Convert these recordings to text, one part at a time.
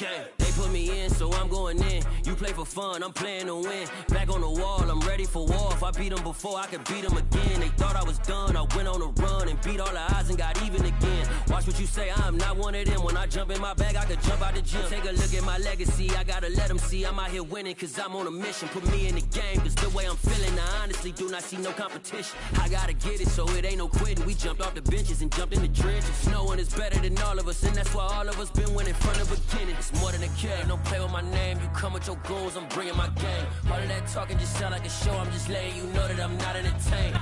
Yeah, they put me in, so I'm going in. You play for fun, I'm playing to win. Back on the wall, I'm ready for war. If I beat them before, I could beat them again. They thought I was done, I went on a run and beat all the odds and got even again. Watch what you say, I'm not one of them. When I jump in my bag, I could jump out the gym. Take a look at my legacy, I gotta let them see I'm out here winning, cause I'm on a mission. Put me in the game, cause the way I'm feeling, I honestly do not see no competition. I gotta get it, so it ain't no quitting. We jumped off the benches and jumped in the trenches. No one is better than all of us, and that's why all of us been winning from the beginning. It's more than a game, don't play with my name. You come with your goons, I'm bringing my game. All of that talking just sound like a show, I'm just letting you know that I'm not entertained.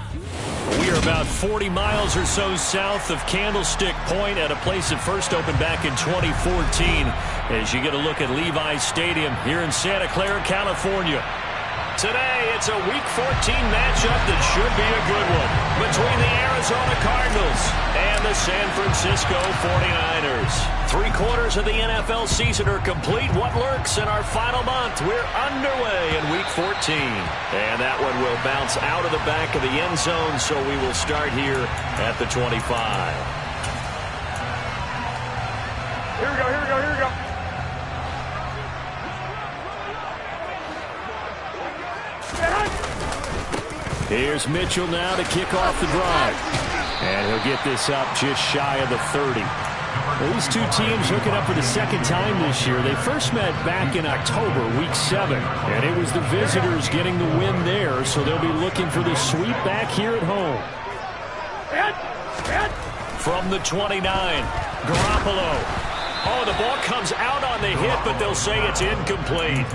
We are about 40 miles or so south of Candlestick Point at a place that first opened back in 2014 as you get a look at Levi's Stadium here in Santa Clara, California. Today, it's a Week 14 matchup that should be a good one between the Arizona Cardinals and the San Francisco 49ers. 3/4 of the NFL season are complete. What lurks in our final month? We're underway in Week 14. And that one will bounce out of the back of the end zone, so we will start here at the 25. Here we go, here we go, here we go. Here's Mitchell now to kick off the drive. And he'll get this up just shy of the 30. These two teams hooking up for the second time this year. They first met back in October, Week 7. And it was the visitors getting the win there, so they'll be looking for the sweep back here at home. From the 29, Garoppolo. Oh, the ball comes out on the hit, but they'll say it's incomplete.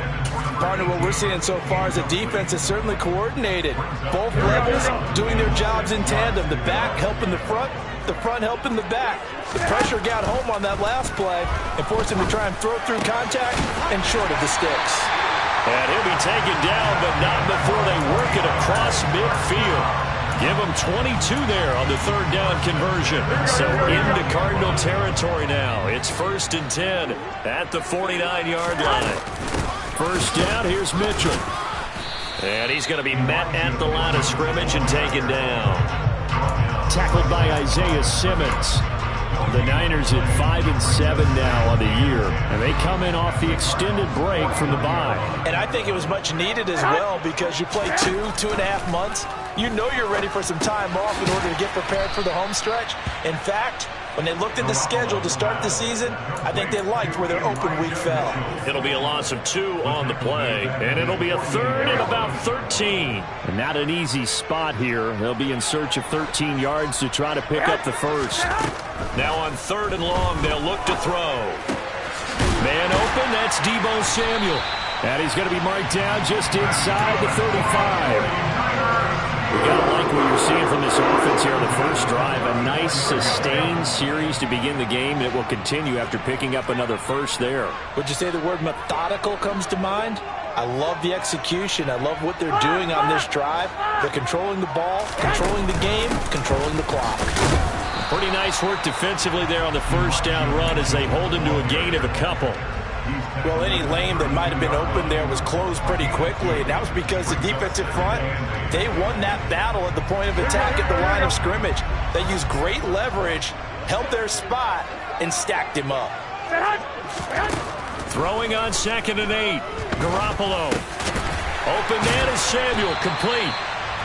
Partner, what we're seeing so far is a defense that's certainly coordinated. Both levels doing their jobs in tandem. The back helping the front helping the back. The pressure got home on that last play and forced him to try and throw through contact and short of the sticks. And he'll be taken down, but not before they work it across midfield. Give him 22 there on the third down conversion. So into Cardinal territory now. It's 1st and 10 at the 49-yard line. First down, here's Mitchell. And he's going to be met at the line of scrimmage and taken down. Tackled by Isaiah Simmons. The Niners at 5-7 now on the year, and they come in off the extended break from the bye. And I think it was much needed as well, because you play 2.5 months. You know you're ready for some time off in order to get prepared for the home stretch. In fact, when they looked at the schedule to start the season, I think they liked where their open week fell. It'll be a loss of 2 on the play, and it'll be a 3rd and about 13. And not an easy spot here. They'll be in search of 13 yards to try to pick up the first. Now on 3rd and long, they'll look to throw. Man open, that's Deebo Samuel. And he's going to be marked down just inside the 35. We gotta like what you're seeing from this offense here on the first drive. A nice, sustained series to begin the game. It will continue after picking up another first there. Would you say the word methodical comes to mind? I love the execution. I love what they're doing on this drive. They're controlling the ball, controlling the game, controlling the clock. Pretty nice work defensively there on the first down run as they hold him to a gain of a couple. Well, any lane that might have been open there was closed pretty quickly, and that was because the defensive front, they won that battle at the point of attack at the line of scrimmage. They used great leverage, held their spot, and stacked him up. Throwing on 2nd and 8. Garoppolo. Open man is Samuel, complete.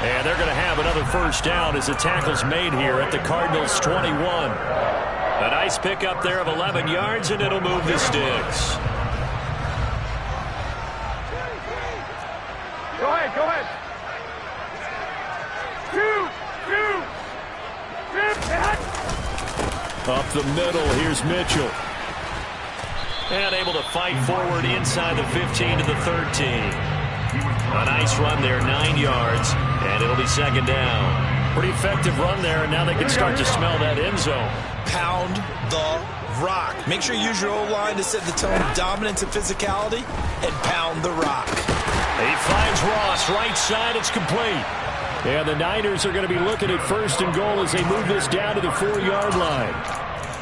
And they're going to have another first down as the tackle's made here at the Cardinals' 21. A nice pickup there of 11 yards, and it'll move the sticks. Go ahead, go ahead. Up the middle, here's Mitchell. And able to fight forward inside the 15 to the 13. A nice run there, 9 yards, and it'll be 2nd down. Pretty effective run there, and now they can start to smell that end zone. Pound the rock. Make sure you use your O-line to set the tone of dominance and physicality, and pound the rock. He finds Ross, right side, it's complete. And the Niners are going to be looking at 1st and goal as they move this down to the 4-yard line.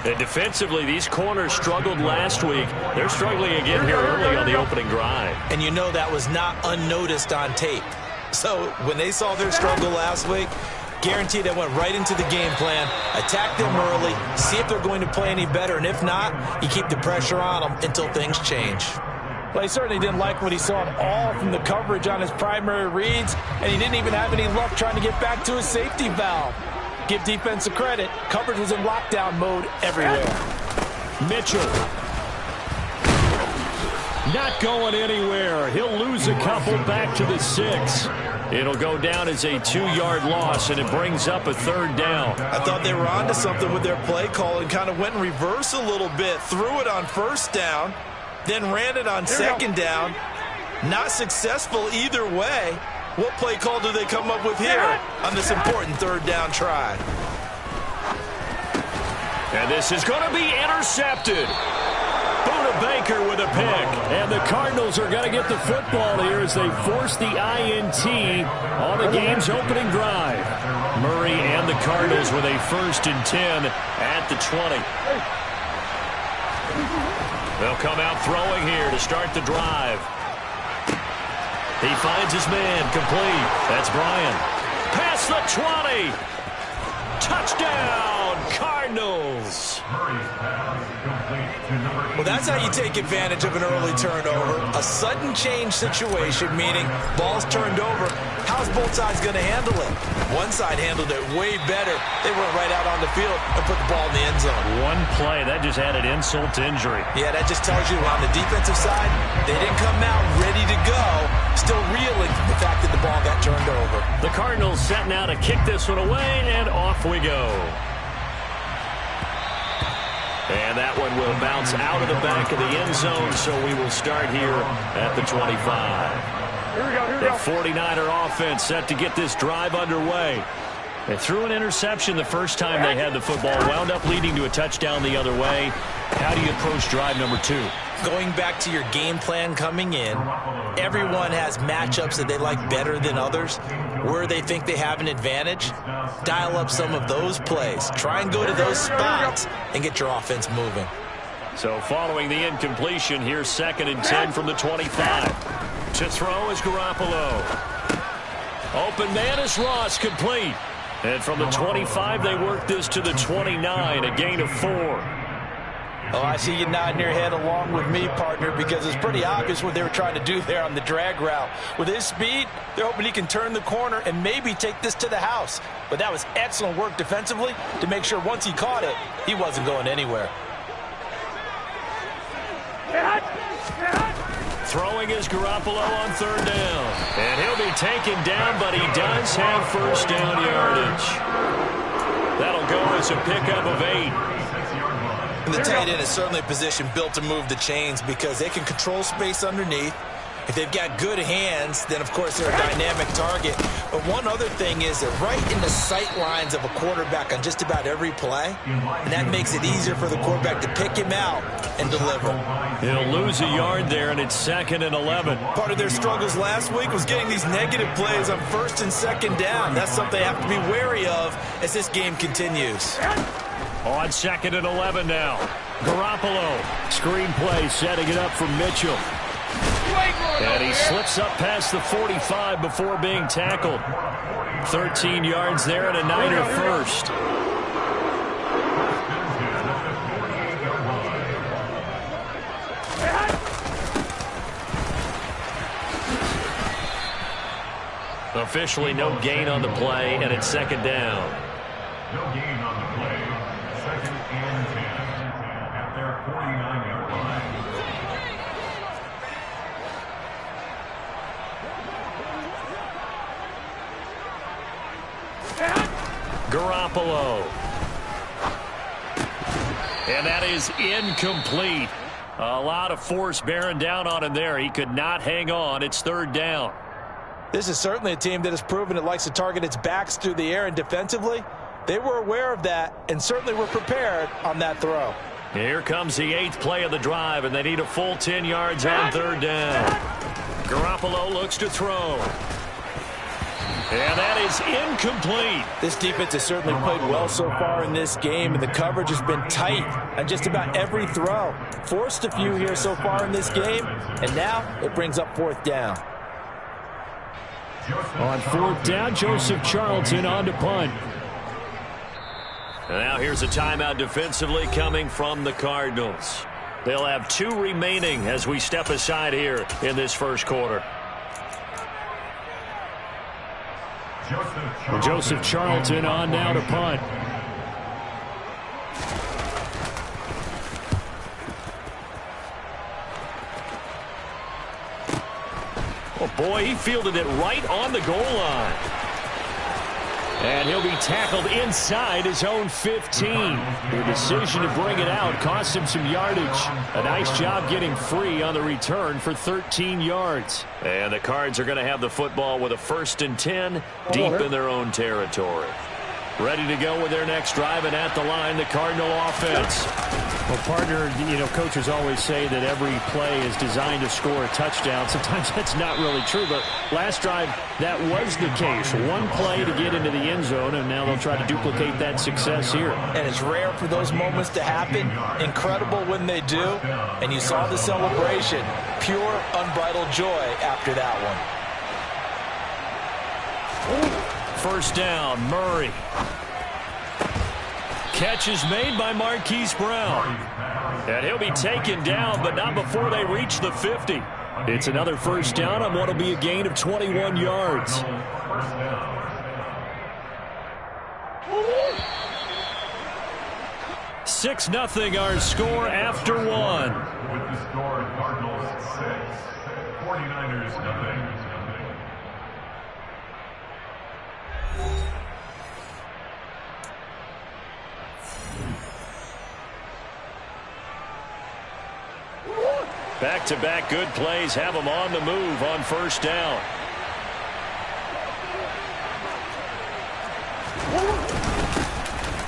And defensively, these corners struggled last week. They're struggling again here early on the opening drive. And you know that was not unnoticed on tape. So when they saw their struggle last week, Guarantee they went right into the game plan, attack them early, see if they're going to play any better, and if not, you keep the pressure on them until things change. Well, he certainly didn't like what he saw at all from the coverage on his primary reads, and he didn't even have any luck trying to get back to his safety valve. Give defense a credit. Coverage was in lockdown mode everywhere. Mitchell. Not going anywhere. He'll lose a couple back to the 6. It'll go down as a 2-yard loss, and it brings up a 3rd down. I thought they were onto something with their play call and kind of went in reverse a little bit. Threw it on 1st down, then ran it on 2nd down. Not successful either way. What play call do they come up with here on this important 3rd down try? And this is going to be intercepted. Buda Baker with a pick. And the Cardinals are going to get the football here as they force the INT on the game's opening drive. Murray and the Cardinals with a 1st and 10 at the 20. They'll come out throwing here to start the drive. He finds his man, complete. That's Bryant. Past the 20. Touchdown, Cardinals. Well, that's how you take advantage of an early turnover. A sudden change situation, meaning ball's turned over. How's both sides going to handle it? One side handled it way better. They went right out on the field and put the ball in the end zone. One play, that just added insult to injury. Yeah, that just tells you on the defensive side, they didn't come out ready to go, still reeling from the fact that the ball got turned over. The Cardinals set now to kick this one away, and off we go. And that one will bounce out of the back of the end zone, so we will start here at the 25. Here we go. The 49er offense set to get this drive underway. They threw an interception the first time they had the football, wound up leading to a touchdown the other way. How do you approach drive number 2? Going back to your game plan coming in, everyone has matchups that they like better than others. Where they think they have an advantage, dial up some of those plays. Try and go to those spots and get your offense moving. So following the incompletion, here's 2nd and 10 from the 25. To throw is Garoppolo. Open man is Ross, complete. And from the 25, they work this to the 29, a gain of 4. Oh, I see you nodding your head along with me, partner, because it's pretty obvious what they were trying to do there on the drag route. With his speed, they're hoping he can turn the corner and maybe take this to the house. But that was excellent work defensively to make sure once he caught it, he wasn't going anywhere. Throwing is Garoppolo on 3rd down. And he'll be taken down, but he does have 1st down yardage. That'll go as a pickup of 8. And the tight end is certainly a position built to move the chains because they can control space underneath. If they've got good hands, then, of course, they're a dynamic target. But one other thing is they're right in the sight lines of a quarterback on just about every play, and that makes it easier for the quarterback to pick him out and deliver. He'll lose a yard there, and it's 2nd and 11. Part of their struggles last week was getting these negative plays on 1st and 2nd down. That's something they have to be wary of as this game continues. On 2nd and 11 now. Garoppolo. Screen play setting it up for Mitchell. And he slips up past the 45 before being tackled. 13 yards there and a Niner 1st. Officially no gain on the play, and it's 2nd down. No gain on the play. 2nd and 10 at their 49-yard line. Garoppolo. And that is incomplete. A lot of force bearing down on him there. He could not hang on. It's 3rd down. This is certainly a team that has proven it likes to target its backs through the air, and defensively, they were aware of that and certainly were prepared on that throw. Here comes the 8th play of the drive, and they need a full 10 yards on 3rd down. Garoppolo looks to throw. And that is incomplete. This defense has certainly played well so far in this game, and the coverage has been tight on just about every throw. Forced a few here so far in this game, and now it brings up 4th down. On fourth down, Joseph Charlton on to punt. And now here's a timeout defensively coming from the Cardinals. They'll have 2 remaining as we step aside here in this first quarter. Joseph Charlton on now to punt. Oh, boy, he fielded it right on the goal line. And he'll be tackled inside his own 15. The decision to bring it out cost him some yardage. A nice job getting free on the return for 13 yards. And the Cards are going to have the football with a 1st and 10 deep in their own territory. Ready to go with their next drive, and at the line, the Cardinal offense. Well, partner, coaches always say that every play is designed to score a touchdown. Sometimes that's not really true, but last drive, that was the case. One play to get into the end zone, and now they'll try to duplicate that success here. And it's rare for those moments to happen. Incredible when they do. And you saw the celebration. Pure, unbridled joy after that one. First down, Murray. Catch is made by Marquise Brown. And he'll be taken down, but not before they reach the 50. It's another first down on what will be a gain of 21 yards. 6-0 our score after 1. With the score, Cardinals 6, 49ers nothing. Back-to-back good plays have them on the move on first down.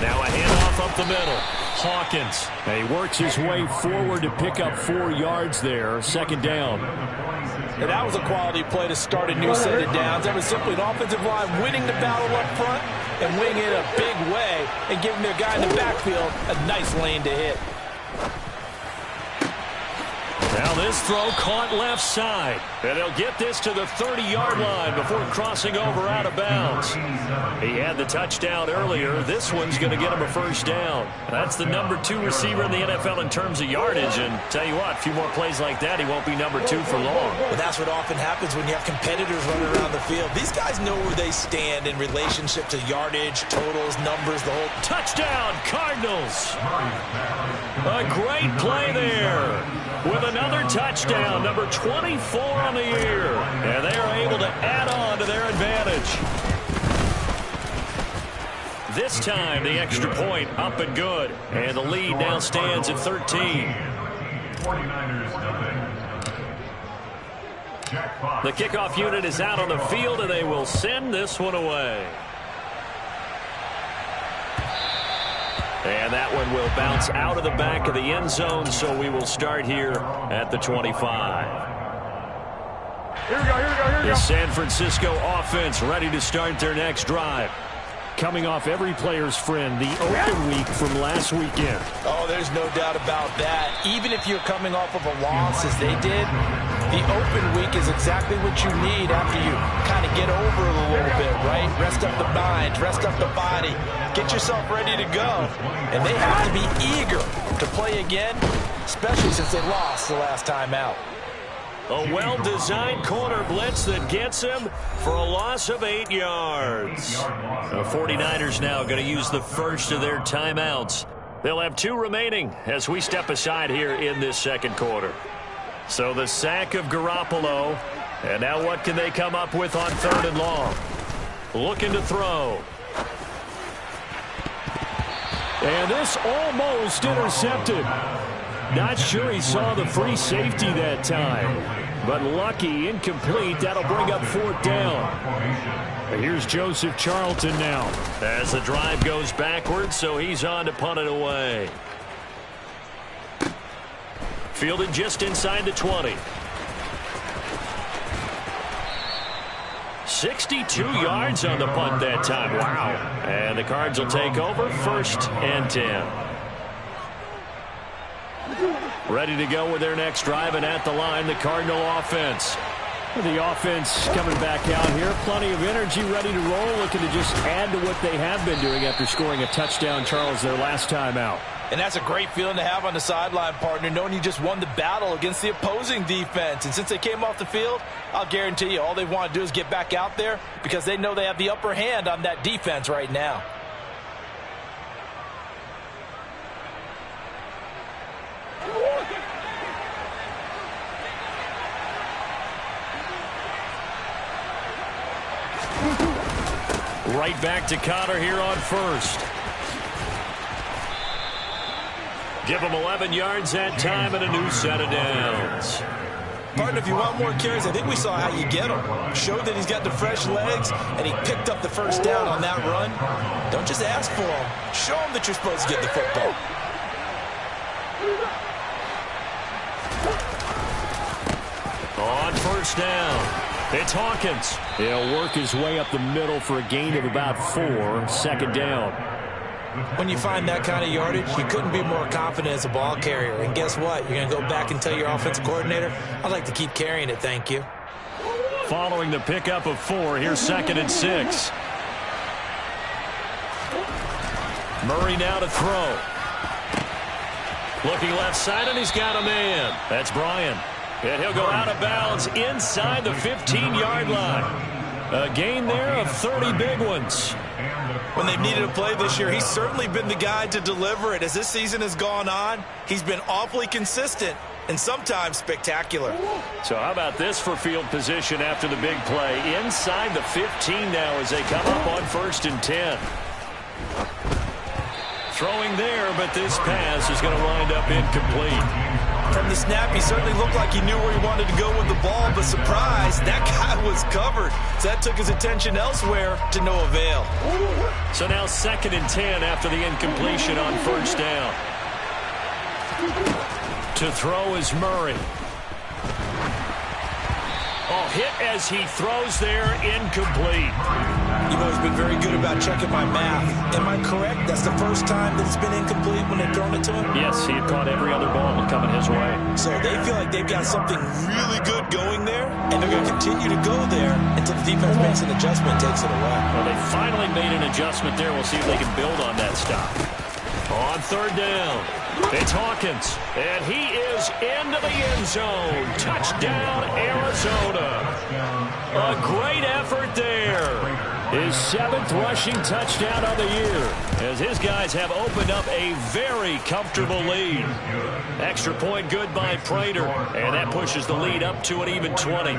Now a handoff up the middle. Hawkins. And he works his way forward to pick up 4 yards there. Second down. And that was a quality play to start a new set of downs. That was simply an offensive line winning the battle up front and winning it a big way and giving their guy in the backfield a nice lane to hit. Now this throw caught left side. And he'll get this to the 30-yard line before crossing over out of bounds. He had the touchdown earlier. This one's going to get him a first down. That's the number 2 receiver in the NFL in terms of yardage. And tell you what, a few more plays like that, he won't be number 2 for long. Well, that's what often happens when you have competitors running around the field. These guys know where they stand in relationship to yardage, totals, numbers, the whole. Touchdown, Cardinals. A great play there. With another touchdown, number 24 on the year. And they are able to add on to their advantage. This time, the extra point up and good. And the lead now stands at 13. 49ers nothing. The kickoff unit is out on the field, and they will send this one away. And that one will bounce out of the back of the end zone, so we will start here at the 25. Here we go. The San Francisco offense ready to start their next drive. Coming off every player's friend, the open week from last weekend. Oh, there's no doubt about that. Even if you're coming off of a loss as they did, the open week is exactly what you need after you kind of get over it a little bit, right? Rest up the mind, rest up the body, get yourself ready to go. And they have to be eager to play again, especially since they lost the last time out. A well-designed corner blitz that gets him for a loss of 8 yards. The 49ers now going to use the first of their timeouts. They'll have 2 remaining as we step aside here in this second quarter. So the sack of Garoppolo. And now what can they come up with on 3rd and long? Looking to throw. And this almost intercepted. Not sure he saw the free safety that time. But lucky, incomplete. That'll bring up 4th down. And here's Joseph Charlton now. As the drive goes backwards, so he's on to punt it away. Fielded just inside the 20. 62 yards on the punt that time. Wow. And the Cards will take over 1st and 10. Ready to go with their next drive, and at the line, the Cardinal offense. The offense coming back out here. Plenty of energy, ready to roll, looking to just add to what they have been doing after scoring a touchdown, Charles, their last time out. And that's a great feeling to have on the sideline, partner, knowing you just won the battle against the opposing defense. And since they came off the field, I'll guarantee you all they want to do is get back out there because they know they have the upper hand on that defense right now. Right back to Connor here on first. Give him 11 yards that time and a new set of downs. Partner, if you want more carries, I think we saw how you get them. Showed that he's got the fresh legs, and he picked up the first down on that run. Don't just ask for them. Show them that you're supposed to get the football. On first down. It's Hawkins. He'll work his way up the middle for a gain of about 4. Second down. When you find that kind of yardage, you couldn't be more confident as a ball carrier. And guess what? You're going to go back and tell your offensive coordinator, I'd like to keep carrying it, thank you. Following the pickup of 4, here's 2nd and 6. Murray now to throw. Looking left side, and he's got a man. That's Bryan. And he'll go out of bounds inside the 15-yard line. A gain there of 30 big ones. When they've needed a play this year, he's certainly been the guy to deliver it. As this season has gone on, he's been awfully consistent and sometimes spectacular. So how about this for field position after the big play? Inside the 15 now as they come up on 1st and 10. Throwing there, but this pass is going to wind up incomplete. From the snap, he certainly looked like he knew where he wanted to go with the ball, but surprise, that guy was covered. So that took his attention elsewhere to no avail. So now 2nd and 10 after the incompletion on 1st down. To throw is Murray. Oh, hit as he throws there, incomplete. You've always been very good about checking my math. Am I correct? That's the first time that it's been incomplete when they've thrown it to him? Yes, he had caught every other ball coming his way. So they feel like they've got something really good going there, and they're going to continue to go there until the defense makes an adjustment and takes it away. Well, they finally made an adjustment there. We'll see if they can build on that stop. On 3rd down, it's Hawkins, and he is into the end zone. Touchdown, Arizona. A great effort there. His 7th rushing touchdown of the year, as his guys have opened up a very comfortable lead. Extra point good by Prater, and that pushes the lead up to an even 20.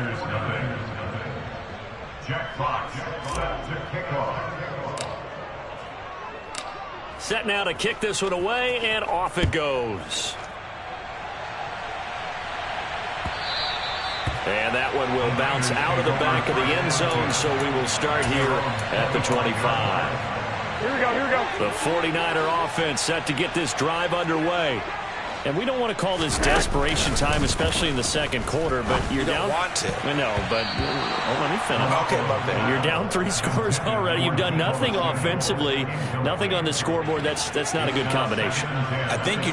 Jack Fox set to kick off. Set now to kick this one away, and off it goes. And that one will bounce out of the back of the end zone, so we will start here at the 25. Here we go. The 49er offense set to get this drive underway. And we don't want to call this desperation time, especially in the 2nd quarter, but you're down. You don't want to. No, but let me finish. Okay, my bad. You're down 3 scores already. You've done nothing offensively, nothing on the scoreboard. That's not a good combination. I think you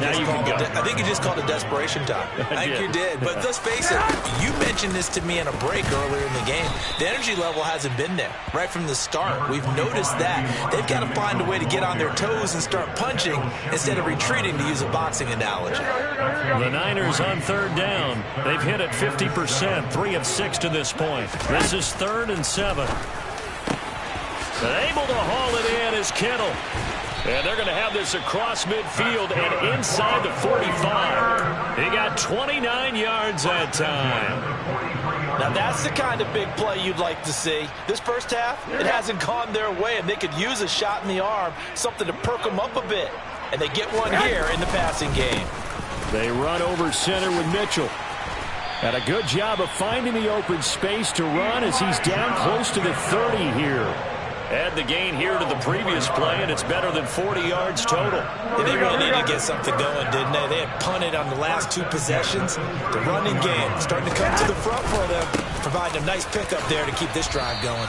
just called it desperation time. I think you did. But let's face it, you mentioned this to me in a break earlier in the game. The energy level hasn't been there right from the start. We've noticed that. They've got to find a way to get on their toes and start punching instead of retreating, to use a boxing analogy. The Niners on 3rd down. They've hit it 50%, 3 of 6 to this point. This is 3rd and 7. And able to haul it in is Kittle. And they're going to have this across midfield and inside the 45. He got 29 yards that time. Now that's the kind of big play you'd like to see. This first half, it hasn't gone their way, and they could use a shot in the arm, something to perk them up a bit. And they get one here in the passing game. They run over center with Mitchell. And a good job of finding the open space to run as he's down close to the 30 here. Add the gain here to the previous play, and it's better than 40 yards total. Yeah, they really needed to get something going, didn't they? They had punted on the last 2 possessions. The running game starting to come to the front for them, providing a nice pickup there to keep this drive going.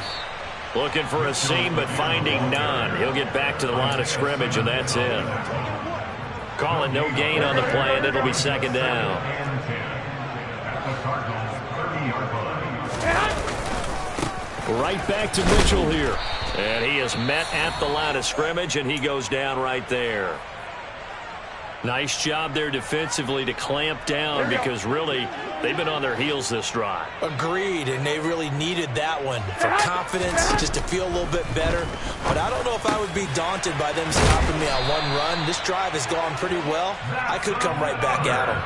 Looking for a seam, but finding none. He'll get back to the line of scrimmage, and that's it. Calling no gain on the play, and it'll be 2nd down. Right back to Mitchell here. And he is met at the line of scrimmage, and he goes down right there. Nice job there defensively to clamp down because really they've been on their heels this drive. Agreed, and they really needed that one for confidence, just to feel a little bit better. But I don't know if I would be daunted by them stopping me on one run. This drive has gone pretty well. I could come right back at them.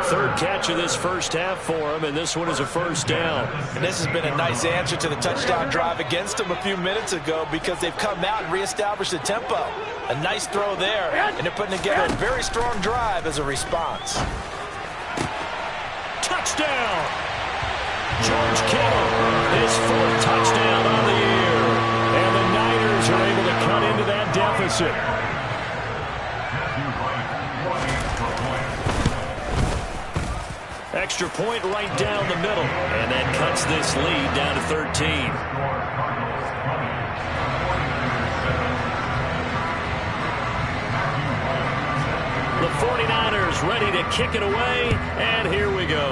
Third catch of this first half for him, and this one is a first down. And this has been a nice answer to the touchdown drive against them a few minutes ago because they've come out and reestablished the tempo. A nice throw there, and they're putting together a very strong drive as a response. Touchdown! George Kittle, his fourth touchdown on the year. And the Niners are able to cut into that deficit. Extra point right down the middle. And that cuts this lead down to 13. The 49ers ready to kick it away, and here we go.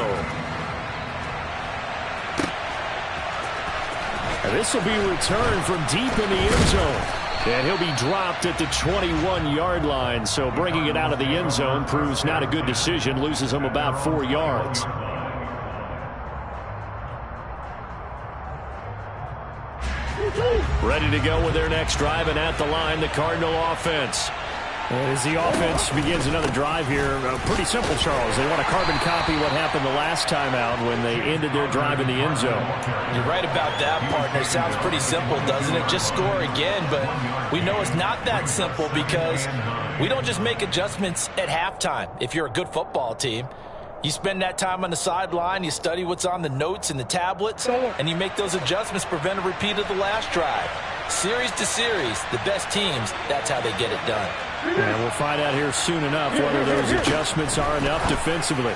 And this will be returned from deep in the end zone. And he'll be dropped at the 21-yard line, so bringing it out of the end zone proves not a good decision, loses him about 4 yards. Ready to go with their next drive, and at the line, the Cardinal offense. As the offense begins another drive here, pretty simple, Charles. They want to carbon copy what happened the last time out when they ended their drive in the end zone. You're right about that, partner. Sounds pretty simple, doesn't it? Just score again, but we know it's not that simple because we don't just make adjustments at halftime. If you're a good football team, you spend that time on the sideline, you study what's on the notes and the tablets, and you make those adjustments to prevent a repeat of the last drive. Series to series, the best teams, that's how they get it done. And we'll find out here soon enough whether those adjustments are enough defensively.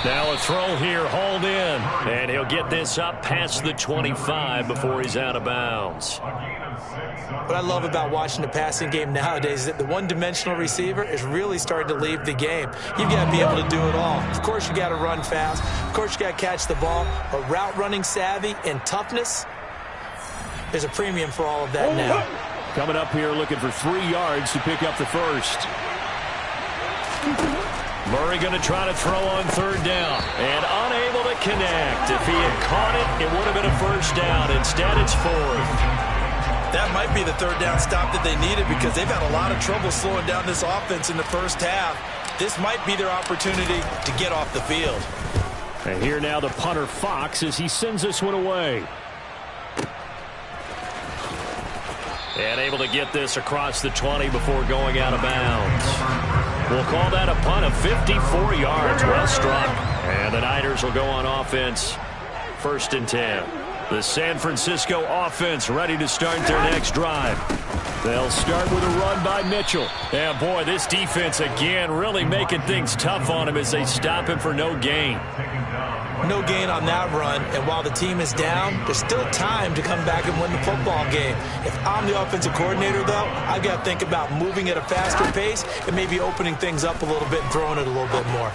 Now a throw here, hauled in. And he'll get this up past the 25 before he's out of bounds. What I love about watching the passing game nowadays is that the one-dimensional receiver is really starting to leave the game. You've got to be able to do it all. Of course, you got to run fast. Of course, you got to catch the ball. But route running savvy and toughness, there's a premium for all of that now. Coming up here looking for 3 yards to pick up the first. Murray going to try to throw on third down. And unable to connect. If he had caught it, it would have been a first down. Instead, it's fourth. That might be the third down stop that they needed because they've had a lot of trouble slowing down this offense in the first half. This might be their opportunity to get off the field. And here now the punter Fox as he sends this one away. And able to get this across the 20 before going out of bounds. We'll call that a punt of 54 yards. Well struck. And the Niners will go on offense. 1st and 10. The San Francisco offense ready to start their next drive. They'll start with a run by Mitchell. And boy, this defense again really making things tough on him as they stop him for no gain. No gain on that run, and while the team is down, there's still time to come back and win the football game. If I'm the offensive coordinator, though, I've got to think about moving at a faster pace and maybe opening things up a little bit and throwing it a little bit more.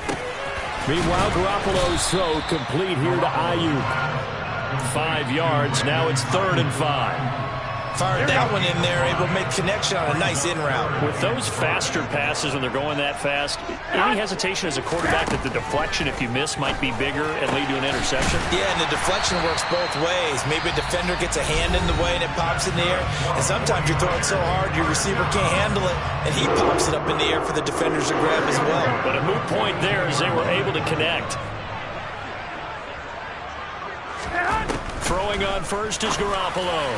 Meanwhile, Garoppolo's throw complete here to Ayuk. 5 yards, now it's 3rd and 5. Fired that one in there, able to make connection on a nice in route. With those faster passes when they're going that fast, any hesitation as a quarterback that the deflection, if you miss, might be bigger and lead to an interception? Yeah, and the deflection works both ways. Maybe a defender gets a hand in the way and it pops in the air. And sometimes you're throwing so hard your receiver can't handle it, and he pops it up in the air for the defenders to grab as well. But a moot point there as they were able to connect. Throwing on first is Garoppolo.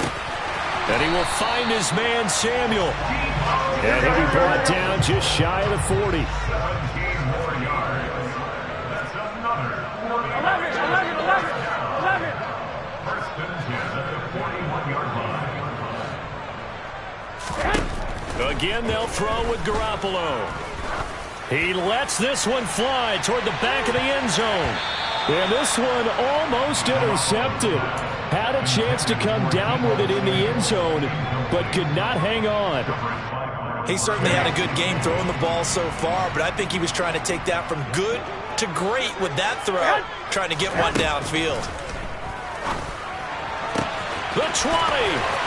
And he will find his man, Samuel. And he'll be brought down just shy of the 40. 17 more yards. That's another 11. 1st and 10 at the 41-yard line. Again, they'll throw with Garoppolo. He lets this one fly toward the back of the end zone. And this one almost intercepted. Had a chance to come down with it in the end zone, but could not hang on. He certainly had a good game throwing the ball so far, but I think he was trying to take that from good to great with that throw, trying to get one downfield. The 20.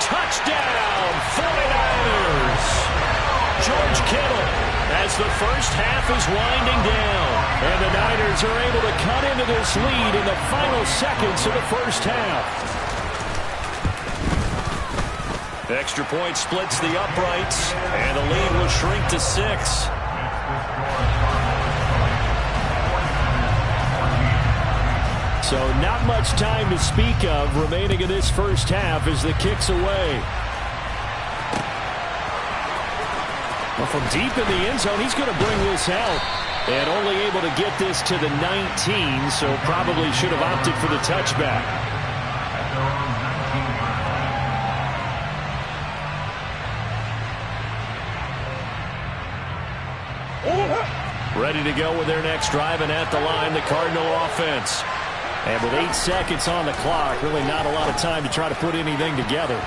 Touchdown, 49ers. George Kittle as the first half is winding down. And the Niners are able to cut into this lead in the final seconds of the first half. Extra point splits the uprights, and the lead will shrink to 6. So not much time to speak of remaining in this first half as the kick's away. Well, from deep in the end zone, he's going to bring this out. And only able to get this to the 19, so probably should have opted for the touchback. Ready to go with their next drive, and at the line, the Cardinal offense. And with 8 seconds on the clock, really not a lot of time to try to put anything together.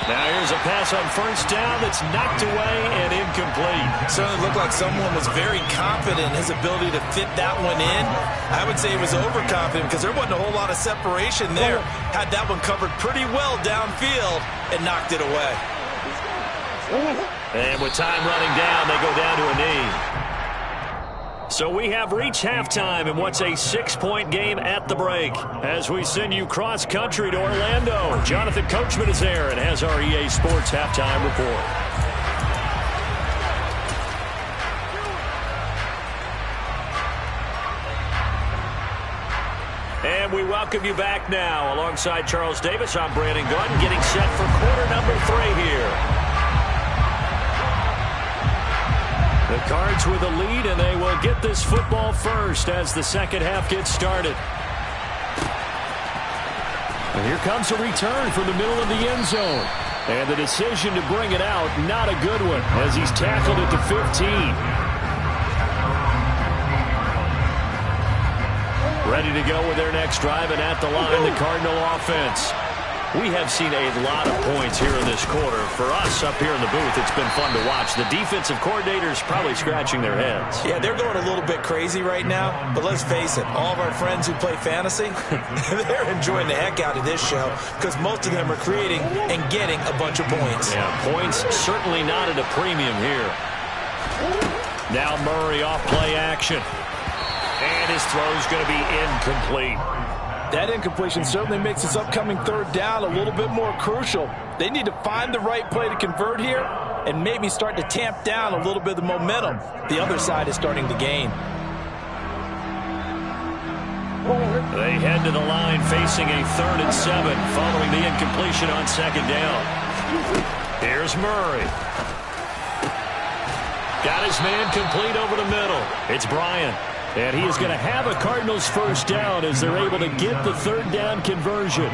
Now here's a pass on first down that's knocked away and incomplete. Certainly looked like someone was very confident in his ability to fit that one in. I would say he was overconfident because there wasn't a whole lot of separation there. Had that one covered pretty well downfield and knocked it away. And with time running down, they go down to a knee. So we have reached halftime in what's a 6-point game at the break. As we send you cross-country to Orlando, Jonathan Coachman is there and has our EA Sports halftime report. And we welcome you back now. Alongside Charles Davis, I'm Brandon Gordon, getting set for quarter number 3 here. The Cards with a lead, and they will get this football first as the second half gets started. And here comes a return from the middle of the end zone. And the decision to bring it out, not a good one, as he's tackled at the 15. Ready to go with their next drive, and at the line, the Cardinal offense. We have seen a lot of points here in this quarter. For us up here in the booth, it's been fun to watch. The defensive coordinators probably scratching their heads. Yeah, they're going a little bit crazy right now. But let's face it, all of our friends who play fantasy, they're enjoying the heck out of this show because most of them are creating and getting a bunch of points. Yeah, points certainly not at a premium here. Now Murray off play action. And his throw's going to be incomplete. That incompletion certainly makes this upcoming third down a little bit more crucial. They need to find the right play to convert here and maybe start to tamp down a little bit of the momentum the other side is starting to gain. They head to the line facing a 3rd and 7 following the incompletion on second down. Here's Murray. Got his man complete over the middle. It's Bryant. And he is going to have a Cardinals first down as they're able to get the 3rd down conversion.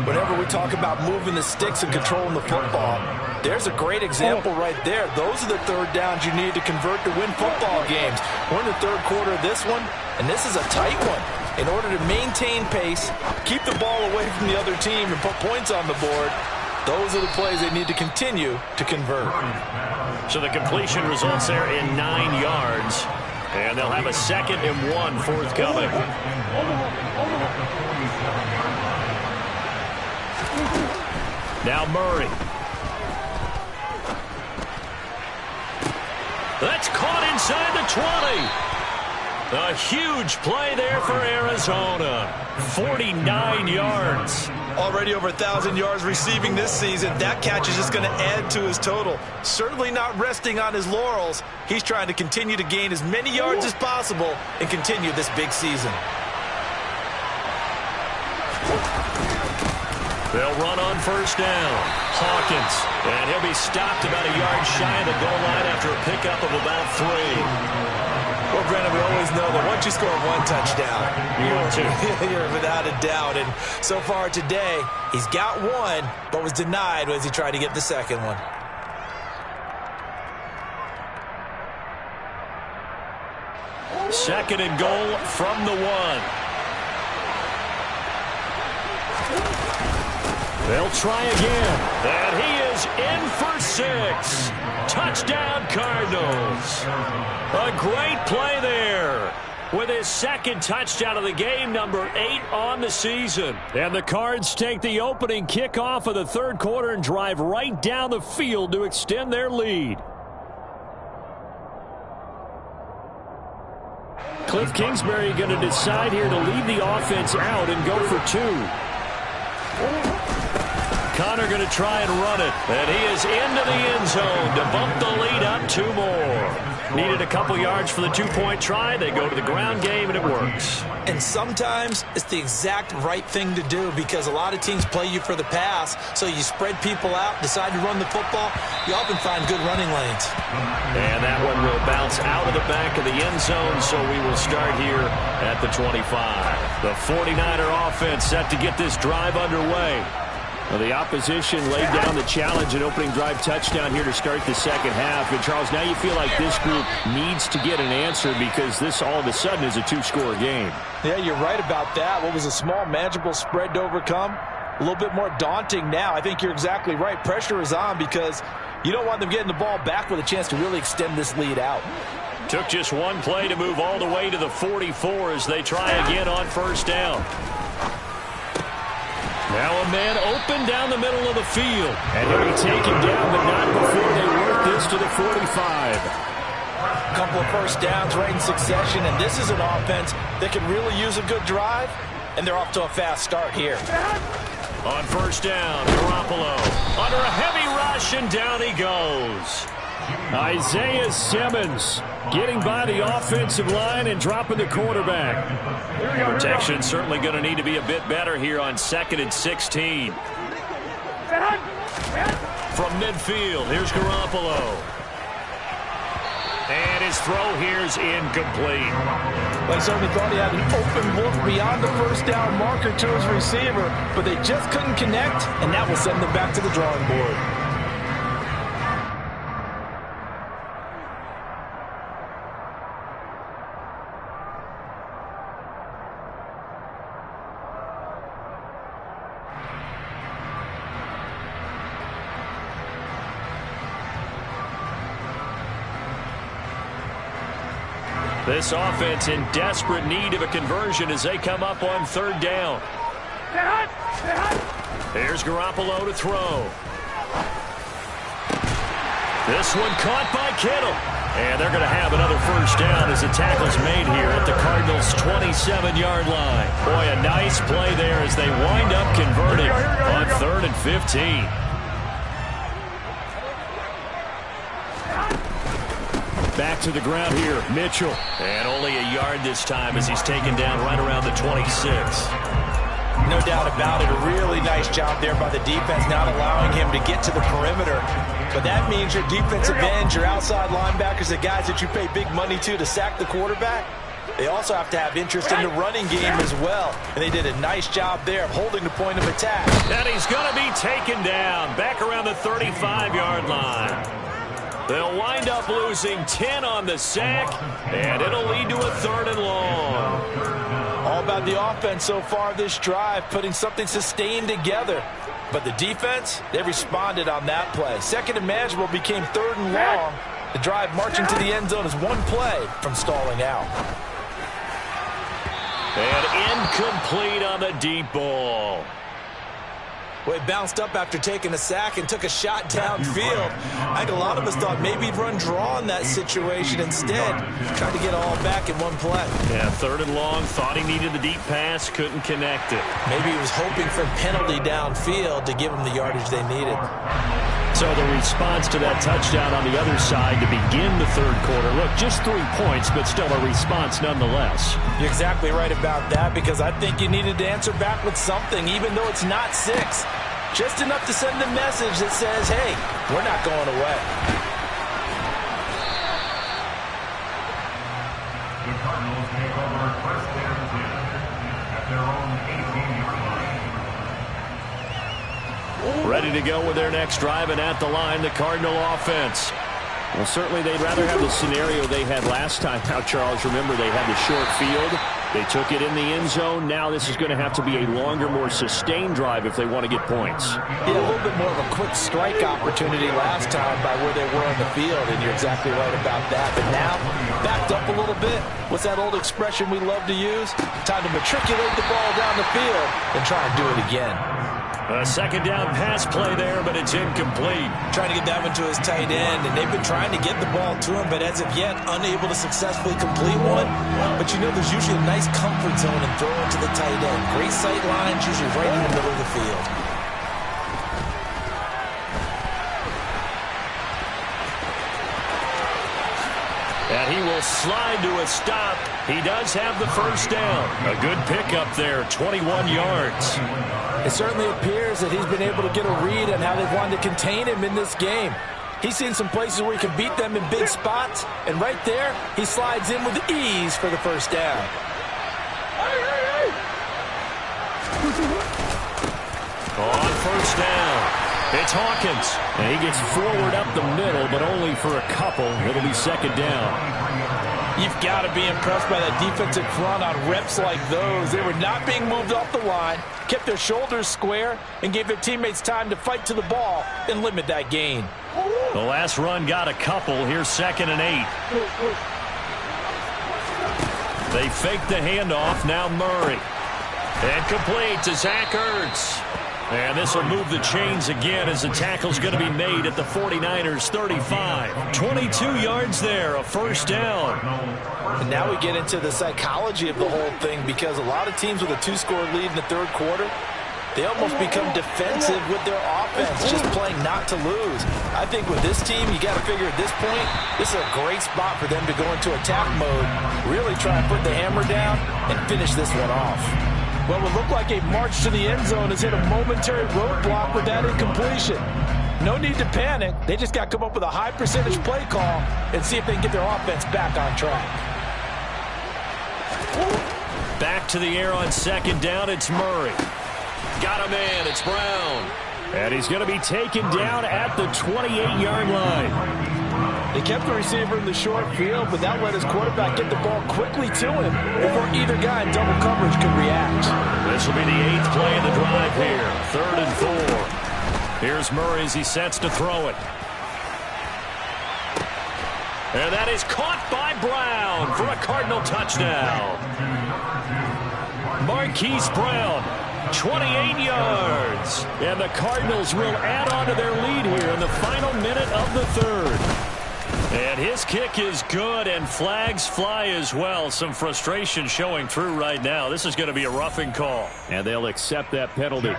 Whenever we talk about moving the sticks and controlling the football, there's a great example right there. Those are the 3rd downs you need to convert to win football games. We're in the 3rd quarter of this one, and this is a tight one. In order to maintain pace, keep the ball away from the other team, and put points on the board, those are the plays they need to continue to convert. So the completion results there in 9 yards. And they'll have a 2nd and 1 forthcoming. Now Murray. That's caught inside the 20. A huge play there for Arizona. 49 yards. Already over 1,000 yards receiving this season. That catch is just going to add to his total. Certainly not resting on his laurels. He's trying to continue to gain as many yards as possible and continue this big season. They'll run on first down. Hawkins. And he'll be stopped about a yard shy of the goal line after a pickup of about 3. Well, Brandon, we always know that once you score 1 touchdown, you're without a doubt. And so far today, he's got 1, but was denied as he tried to get the second one. Second and goal from the 1. They'll try again. And he is is in for 6. Touchdown, Cardinals. A great play there. With his second touchdown of the game, number 8 on the season. And the Cards take the opening kickoff of the third quarter and drive right down the field to extend their lead. Cliff Kingsbury going to decide here to leave the offense out and go for 2. Connor going to try and run it. And he is into the end zone to bump the lead up 2 more. Needed a couple yards for the 2-point try. They go to the ground game, and it works. And sometimes it's the exact right thing to do because a lot of teams play you for the pass, so you spread people out, decide to run the football. You often find good running lanes. And that one will bounce out of the back of the end zone, so we will start here at the 25. The 49er offense set to get this drive underway. Well, the opposition laid down the challenge and opening drive touchdown here to start the second half. And, Charles, now you feel like this group needs to get an answer because this all of a sudden is a 2-score game. Yeah, you're right about that. What was a small, manageable spread to overcome? A little bit more daunting now. I think you're exactly right. Pressure is on because you don't want them getting the ball back with a chance to really extend this lead out. Took just one play to move all the way to the 44 as they try again on first down. Now a man open down the middle of the field. And he'll be taken down, but not before they work this to the 45. A couple of first downs right in succession, and this is an offense that can really use a good drive, and they're off to a fast start here. On first down, Garoppolo under a heavy rush, and down he goes. Isaiah Simmons getting by the offensive line and dropping the quarterback. Protection certainly going to need to be a bit better here on 2nd and 16. From midfield, here's Garoppolo. And his throw here's incomplete. They certainly thought he had an open look beyond the first down marker to his receiver, but they just couldn't connect, and that will send them back to the drawing board. This offense in desperate need of a conversion as they come up on third down. Here's Garoppolo to throw. This one caught by Kittle. And they're going to have another first down as the tackle's made here at the Cardinals' 27-yard line. Boy, a nice play there as they wind up converting on 3rd and 15. Back to the ground here, Mitchell. And only a yard this time as he's taken down right around the 26. No doubt about it. A really nice job there by the defense, not allowing him to get to the perimeter. But that means your defensive ends, your outside linebackers, the guys that you pay big money to sack the quarterback, they also have to have interest in the running game as well. And they did a nice job there of holding the point of attack. And he's going to be taken down back around the 35-yard line. They'll wind up losing 10 on the sack, and it'll lead to a 3rd and long. All about the offense so far this drive, putting something sustained together. But the defense, they responded on that play. 2nd and manageable became 3rd and long. The drive marching to the end zone is one play from stalling out. And incomplete on the deep ball. Well, he bounced up after taking a sack and took a shot downfield. I think a lot of us thought maybe he'd run draw in that situation instead. Tried to get all back in one play. Yeah, 3rd and long. Thought he needed the deep pass. Couldn't connect it. Maybe he was hoping for a penalty downfield to give him the yardage they needed. So the response to that touchdown on the other side to begin the third quarter. Look, just 3 points, but still a response nonetheless. You're exactly right about that because I think you needed to answer back with something, even though it's not 6. Just enough to send a message that says, hey, we're not going away. The Cardinals take over 1st and 10 at their own 18-yard line. Ready to go with their next drive, and at the line, the Cardinal offense. Well, certainly they'd rather have the scenario they had last time. Now, Charles, remember they had the short field. They took it in the end zone. Now this is going to have to be a longer, more sustained drive if they want to get points. Yeah, a little bit more of a quick strike opportunity last time by where they were on the field, and you're exactly right about that. But now, backed up a little bit. What's that old expression we love to use? Time to matriculate the ball down the field and try and do it again. A second down pass play there, but it's incomplete. Trying to get that one to his tight end, and they've been trying to get the ball to him, but as of yet, unable to successfully complete one. But you know, there's usually a nice comfort zone in throwing to the tight end. Great sight lines, usually right in the middle of the field. And he will slide to a stop. He does have the first down. A good pickup there, 21 yards. It certainly appears that he's been able to get a read on how they've wanted to contain him in this game. He's seen some places where he can beat them in big spots, and right there, he slides in with ease for the first down. On first down, it's Hawkins. And he gets forward up the middle, but only for a couple. It'll be second down. You've got to be impressed by that defensive front on reps like those. They were not being moved off the line, kept their shoulders square, and gave their teammates time to fight to the ball and limit that gain. The last run got a couple. Here's 2nd and 8. They fake the handoff. Now Murray. And complete to Zach Ertz. And this will move the chains again as the tackle's going to be made at the 49ers 35. 22 yards there, a first down. And now we get into the psychology of the whole thing, because a lot of teams with a 2-score lead in the third quarter, they almost become defensive with their offense, just playing not to lose. I think with this team, you got to figure at this point, this is a great spot for them to go into attack mode, really try and put the hammer down and finish this one off. Well, it would look like a march to the end zone has hit a momentary roadblock with that incompletion. No need to panic. They just got to come up with a high percentage play call and see if they can get their offense back on track. Back to the air on second down. It's Murray. Got him in. It's Brown. And he's going to be taken down at the 28-yard line. They kept the receiver in the short field, but that let his quarterback get the ball quickly to him before either guy in double coverage could react. This will be the 8th play of the drive here. 3rd and 4. Here's Murray as he sets to throw it. And that is caught by Brown for a Cardinal touchdown. Marquise Brown, 28 yards. And the Cardinals will add on to their lead here in the final minute of the 3rd. And his kick is good, and flags fly as well. Some frustration showing through right now. This is going to be a roughing call. And they'll accept that penalty.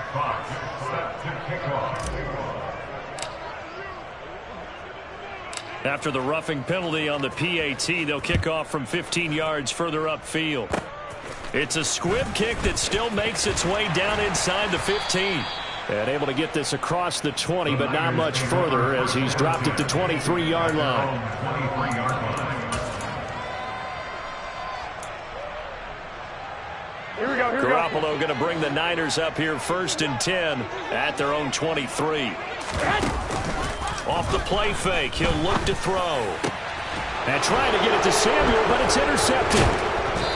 After the roughing penalty on the PAT, they'll kick off from 15 yards further upfield. It's a squib kick that still makes its way down inside the 15. And able to get this across the 20, but not much further as he's dropped at the 23-yard line. Here we go. Garoppolo going to bring the Niners up here 1st and 10 at their own 23. Off the play fake, he'll look to throw. And trying to get it to Samuel, but it's intercepted.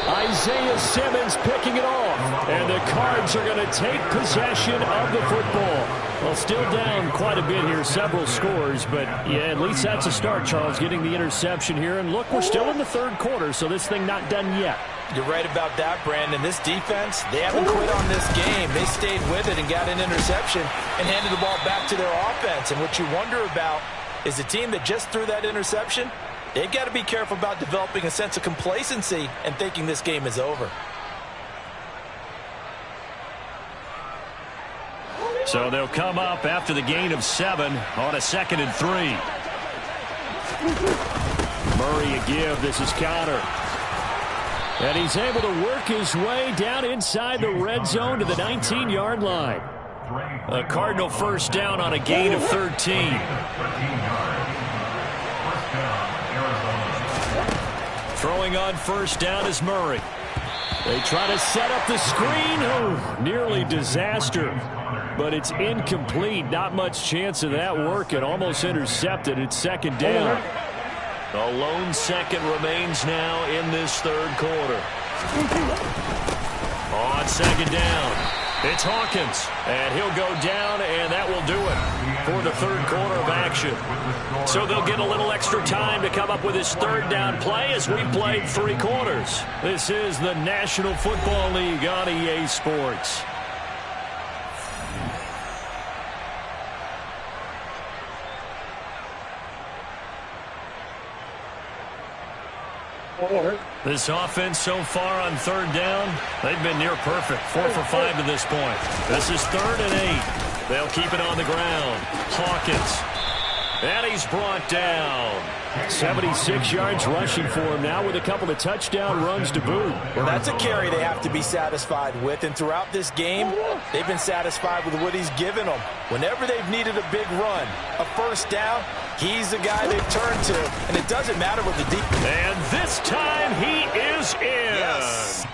Isaiah Simmons picking it off. And the Cards are going to take possession of the football. Well, still down quite a bit here, several scores. But, yeah, at least that's a start, Charles, getting the interception here. And, look, we're still in the 3rd quarter, so this thing not done yet. You're right about that, Brandon. This defense, they haven't quit on this game. They stayed with it and got an interception and handed the ball back to their offense. And what you wonder about is the team that just threw that interception, they've got to be careful about developing a sense of complacency and thinking this game is over. So they'll come up after the gain of 7 on a 2nd and 3. Murray a give. This is counter. And he's able to work his way down inside the red zone to the 19-yard line. A Cardinal first down on a gain of 13. Throwing on first down is Murray. They try to set up the screen. Oh, nearly disaster. But it's incomplete. Not much chance of that working. Almost intercepted. It's 2nd down. A lone second remains now in this 3rd quarter. on second down. It's Hawkins, and he'll go down, and that will do it for the third quarter of action. So they'll get a little extra time to come up with his third down play as we played 3 quarters. This is the National Football League on EA Sports. This offense so far on third down, they've been near perfect. 4 for 5 to this point. This is 3rd and 8. They'll keep it on the ground. Hawkins. And he's brought down. 76 yards rushing for him now with a couple of touchdown runs to boot. Well, that's a carry they have to be satisfied with. And throughout this game, they've been satisfied with what he's given them. Whenever they've needed a big run, a first down, he's the guy they've turned to. And it doesn't matter what the deep. And this time he is in. Yes.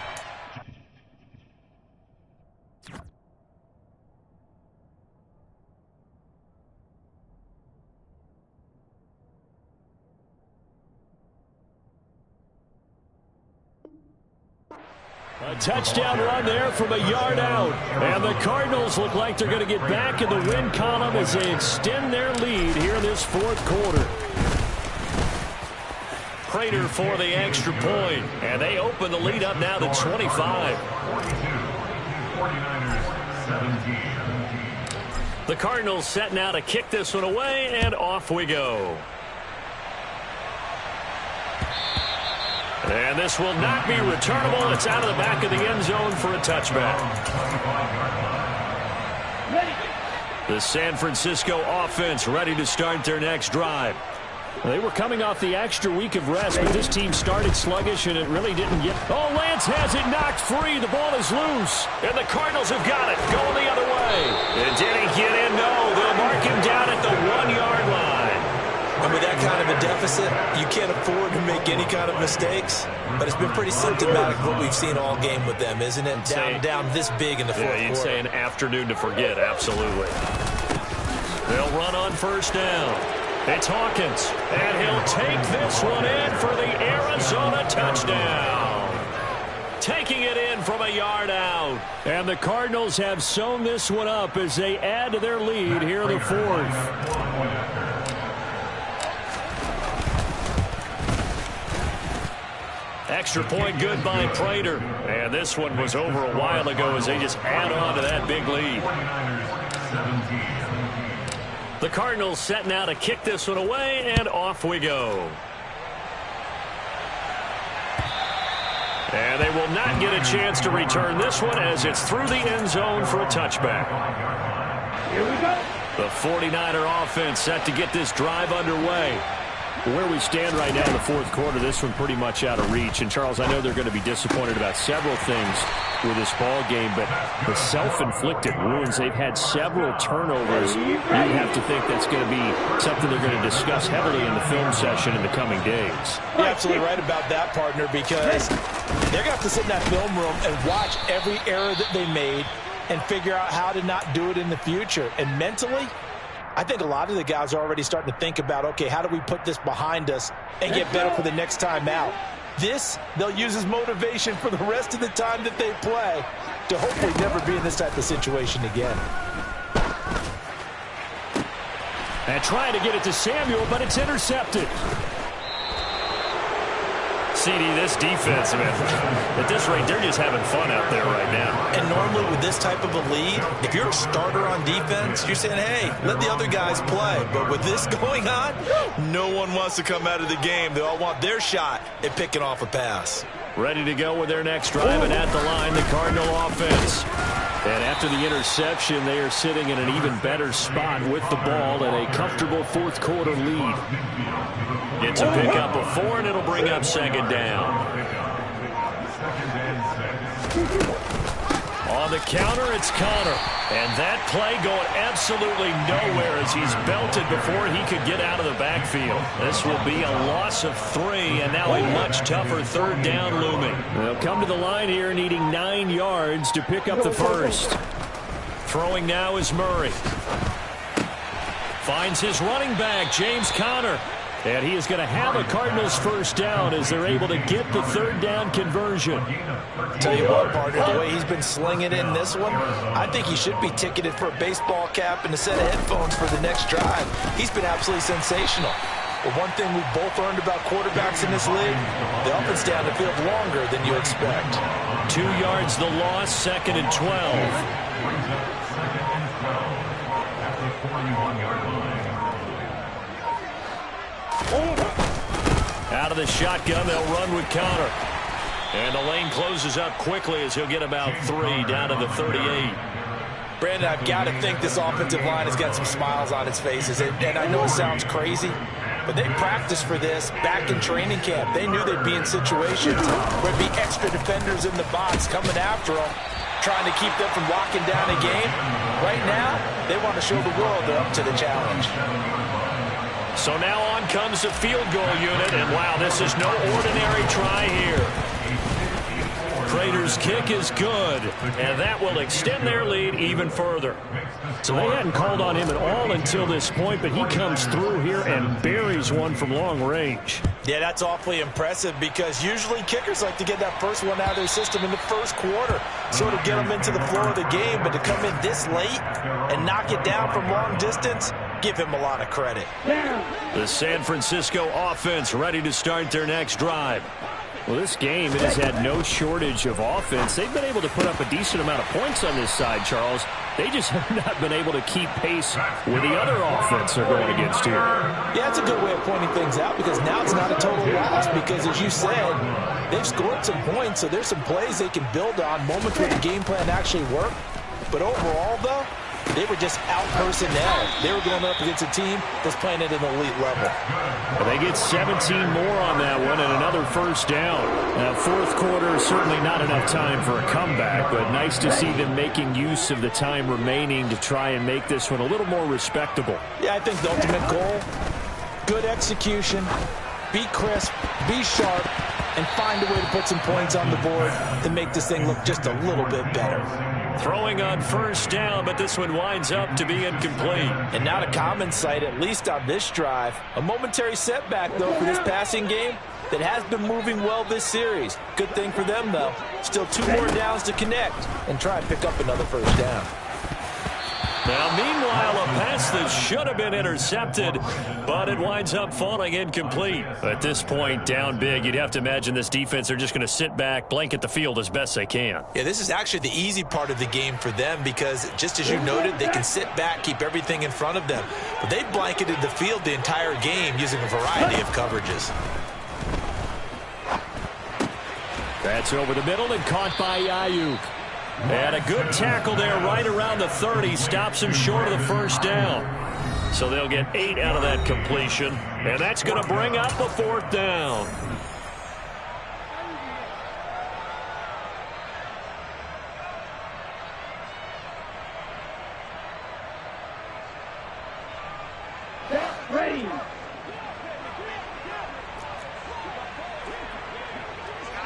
A touchdown run there from a yard out. And the Cardinals look like they're going to get back in the win column as they extend their lead here in this 4th quarter. Prater for the extra point. And they open the lead up now to 25. 49ers 17. The Cardinals set now to kick this one away, and off we go. And this will not be returnable. It's out of the back of the end zone for a touchback. The San Francisco offense ready to start their next drive. They were coming off the extra week of rest, but this team started sluggish, and it really didn't get... Oh, Lance has it knocked free. The ball is loose. And the Cardinals have got it. Going the other way. And did he get in? No. They'll mark him down at the 1-yard line. And with that kind of a deficit, you can't afford to make any kind of mistakes. But it's been pretty symptomatic of what we've seen all game with them, isn't it? Down this big in the fourth quarter. You'd say an afternoon to forget, absolutely. They'll run on first down. It's Hawkins, and he'll take this one in for the Arizona touchdown. Taking it in from a yard out. And the Cardinals have sewn this one up as they add to their lead here in the 4th. Extra point good by Prater. And this one was over a while ago as they just add on to that big lead. 49ers 17. The Cardinals set now to kick this one away, and off we go. And they will not get a chance to return this one as it's through the end zone for a touchback. Here we go. The 49er offense set to get this drive underway. Where we stand right now in the 4th quarter, this one pretty much out of reach. And, Charles, I know they're going to be disappointed about several things with this ball game, but the self-inflicted wounds, they've had several turnovers. You have to think that's going to be something they're going to discuss heavily in the film session in the coming days. You're absolutely right about that, partner, because they're going to have to sit in that film room and watch every error that they made and figure out how to not do it in the future. And mentally, I think a lot of the guys are already starting to think about, okay, how do we put this behind us and get better for the next time out? This, they'll use as motivation for the rest of the time that they play to hopefully never be in this type of situation again. And trying to get it to Samuel, but it's intercepted. CD, this defense, man, at this rate, they're just having fun out there right now. And normally with this type of a lead, if you're a starter on defense, you're saying, hey, let the other guys play. But with this going on, no one wants to come out of the game. They all want their shot at picking off a pass. Ready to go with their next drive, and at the line, the Cardinal offense. And after the interception, they are sitting in an even better spot with the ball and a comfortable 4th quarter lead. It's a pickup of 4, and it'll bring up second down. On the counter, it's Connor. And that play going absolutely nowhere as he's belted before he could get out of the backfield. This will be a loss of 3, and now a much tougher 3rd down looming. They'll come to the line here needing 9 yards to pick up the first. Throwing now is Murray. Finds his running back, James Conner. And he is going to have a Cardinals first down as they're able to get the third down conversion. Tell you what, partner, the way he's been slinging in this one, I think he should be ticketed for a baseball cap and a set of headphones for the next drive. He's been absolutely sensational. But one thing we've both learned about quarterbacks in this league, they often stay on the field longer than you expect. 2 yards the loss, 2nd and 12. Brings up 2nd and 12 at the 41-yard line. Out of the shotgun, they'll run with Connor. And the lane closes up quickly as he'll get about 3 down to the 38. Brandon, I've got to think this offensive line has got some smiles on its faces. And I know it sounds crazy, but they practiced for this back in training camp. They knew they'd be in situations where there'd be extra defenders in the box coming after them, trying to keep them from locking down a game. Right now, they want to show the world they're up to the challenge. So now on comes the field goal unit, and wow, this is no ordinary try here. Prater's kick is good, and that will extend their lead even further. So they hadn't called on him at all until this point, but he comes through here and buries one from long range. Yeah, that's awfully impressive because usually kickers like to get that first one out of their system in the first quarter, sort of get them into the flow of the game, but to come in this late and knock it down from long distance, give him a lot of credit. The San Francisco offense ready to start their next drive. Well, this game, it has had no shortage of offense. They've been able to put up a decent amount of points on this side, Charles. They just have not been able to keep pace with the other offense they're going against here. Yeah, that's a good way of pointing things out because now it's not a total loss because, as you said, they've scored some points, so there's some plays they can build on, moments where the game plan actually worked. But overall, though, they were just out-personnel. They were going up against a team that's playing at an elite level. Well, they get 17 more on that one and another first down. Now, fourth quarter, certainly not enough time for a comeback, but nice to see them making use of the time remaining to try and make this one a little more respectable. Yeah, I think the ultimate goal, good execution, be crisp, be sharp, and find a way to put some points on the board to make this thing look just a little bit better. Throwing on first down, but this one winds up to be incomplete. And not a common sight, at least on this drive. A momentary setback, though, for this passing game that has been moving well this series. Good thing for them, though. Still 2 more downs to connect and try and pick up another first down. Now, meanwhile, a pass that should have been intercepted, but it winds up falling incomplete. At this point, down big, you'd have to imagine this defense are just going to sit back, blanket the field as best they can. Yeah, this is actually the easy part of the game for them because, just as you noted, they can sit back, keep everything in front of them. But they blanketed the field the entire game using a variety of coverages. That's over the middle and caught by Ayuk. And a good tackle there right around the 30. Stops him short of the first down. So they'll get 8 out of that completion. And that's going to bring up a 4th down. Ready.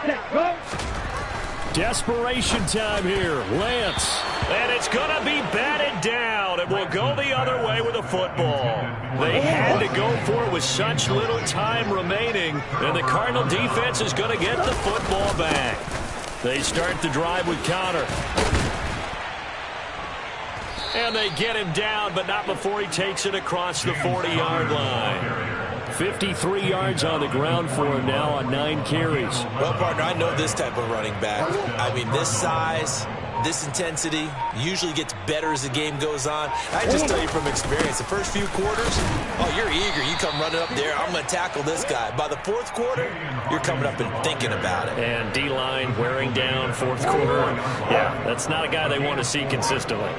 Set, go. Desperation time here. Lance. And it's going to be batted down. It will go the other way with a football. They had to go for it with such little time remaining. And the Cardinal defense is going to get the football back. They start the drive with Connor. And they get him down, but not before he takes it across the 40-yard line. 53 yards on the ground for him now on 9 carries. Well, partner, I know this type of running back. I mean, this size, this intensity usually gets better as the game goes on. I just tell you from experience, the first few quarters, oh, you're eager. You come running up there, I'm going to tackle this guy. By the 4th quarter, you're coming up and thinking about it. And D-line wearing down 4th quarter. Yeah, that's not a guy they want to see consistently.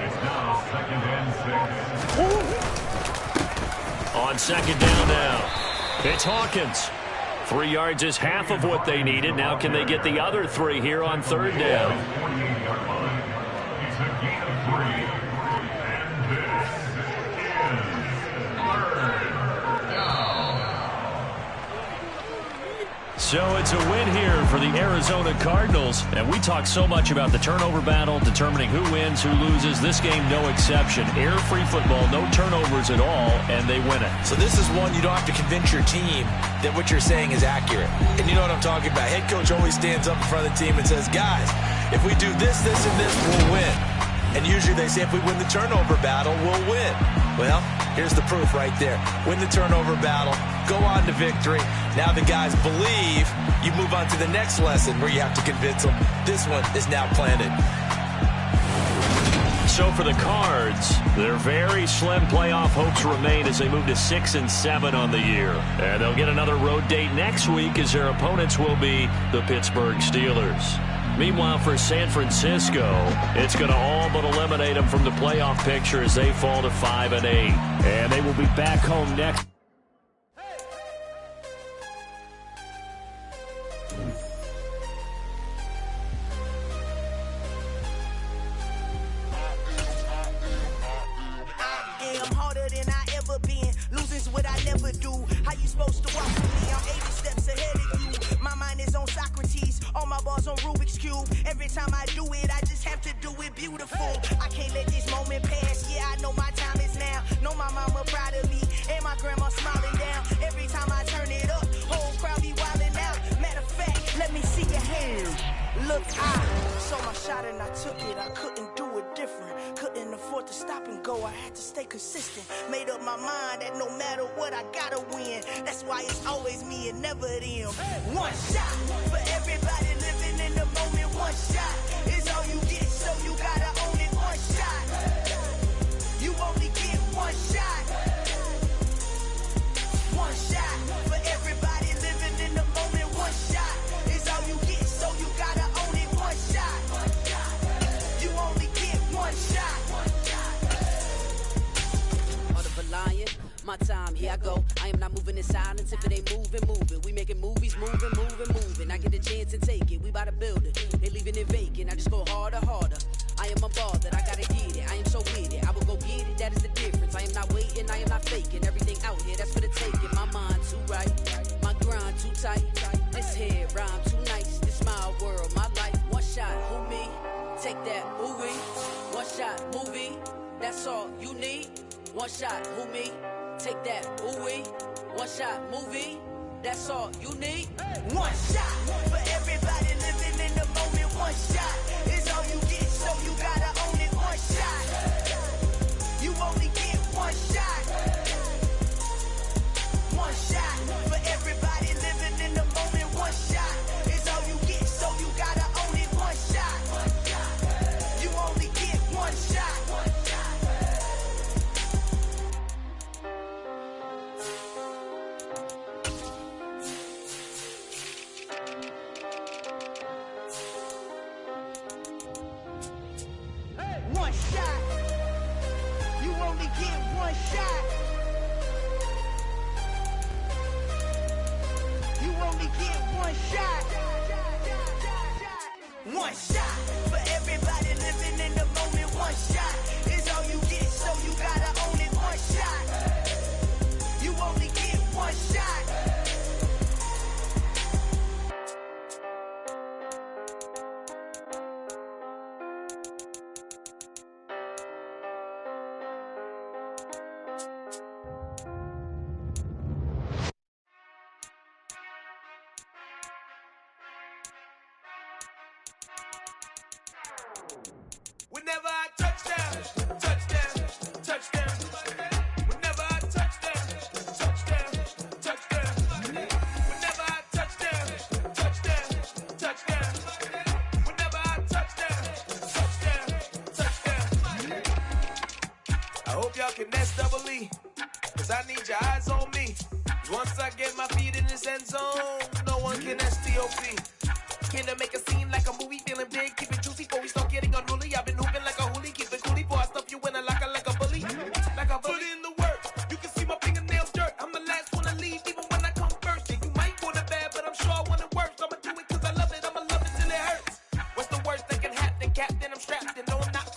On 2nd down now. It's Hawkins. 3 yards is half of what they needed. Now can they get the other 3 here on 3rd down? So it's a win here for the Arizona Cardinals. And we talk so much about the turnover battle, determining who wins, who loses. This game, no exception. Air-free football, no turnovers at all, and they win it. So this is one you don't have to convince your team that what you're saying is accurate. And you know what I'm talking about. Head coach always stands up in front of the team and says, guys, if we do this, this, and this, we'll win. And usually they say if we win the turnover battle, we'll win. Well, here's the proof right there. Win the turnover battle, go on to victory. Now the guys believe. You move on to the next lesson where you have to convince them. This one is now planted. So for the Cards, their very slim playoff hopes remain as they move to 6-7 on the year. And they'll get another road date next week as their opponents will be the Pittsburgh Steelers. Meanwhile, for San Francisco, it's going to all but eliminate them from the playoff picture as they fall to 5-8. And they will be back home next. I'm harder than I ever been. Losing's what I never do. How you supposed to walk with me? I'm 80 steps ahead of you. My mind is on Socrates. All my balls on Rubik's Cube. Every time I do it, I just have to do it beautiful. I can't let this moment pass. Yeah, I know my time is now. Know my mama proud of me. And my grandma smiling down. Every time I turn it up, whole crowd be wilding out. Matter of fact, let me see your hands. Look, I saw my shot and I took it. I couldn't do it different. Couldn't afford to stop and go. I had to stay consistent. Made up my mind that no matter what, I gotta win. That's why it's always me and never them. One shot for everybody living in the moment. One shot is all you get, so you gotta own it. One shot. You only get one shot. One shot for everybody living in the moment. One shot is all you get, so you gotta own it. One shot. You only get one shot. Heart of a lion, my time, here I go. I am not moving in silence. If it ain't moving, moving. We making movies, moving, moving, moving. I get a chance and take it. We bout to build it. They leaving it vacant. I just go harder, harder. I am a ball that I gotta get it. I am so with it. I will go get it. That is the difference. I am not waiting. I am not faking. Everything out here, that's for the taking. My mind too right. My grind too tight. This head rhyme too nice. This my world, my life. One shot, who me? Take that, movie. One shot, movie. That's all you need. One shot, who me? Take that, ooh-wee. One shot, movie. That's all you need. One shot for everybody living in the moment. One shot is all you get, so you gotta own it. One shot. You only get one shot. One shot for everybody living in the moment. One shot is all you get, so you gotta own it. One shot. You only get one shot. One shot. You only get one shot. You only get one shot. One shot for everybody living in the moment. One shot is all you get, so you gotta own it. One shot. You only get one shot. Whenever I touchdown, touchdown, touchdown. Whenever I touchdown, touchdown, touchdown. Whenever I touchdown, touchdown, touchdown. Whenever I touchdown, touchdown, touchdown. I hope y'all can nest double E, cause I need your eyes on me. Once I get my feet in this end zone, no one can STOP. Can I make a scene like a movie, feeling big, keep it juicy before we start getting unruly. I've been hooping like a hoolie, keep it coolie before I stuff you in a locker like a bully. Like a bully. Put in the work, you can see my fingernails dirt. I'm the last one to leave, even when I come first. And you might want it bad, but I'm sure I want it worse. I'ma do it cause I love it, I'ma love it till it hurts. What's the worst that can happen, Captain? I'm strapped and no, I'm not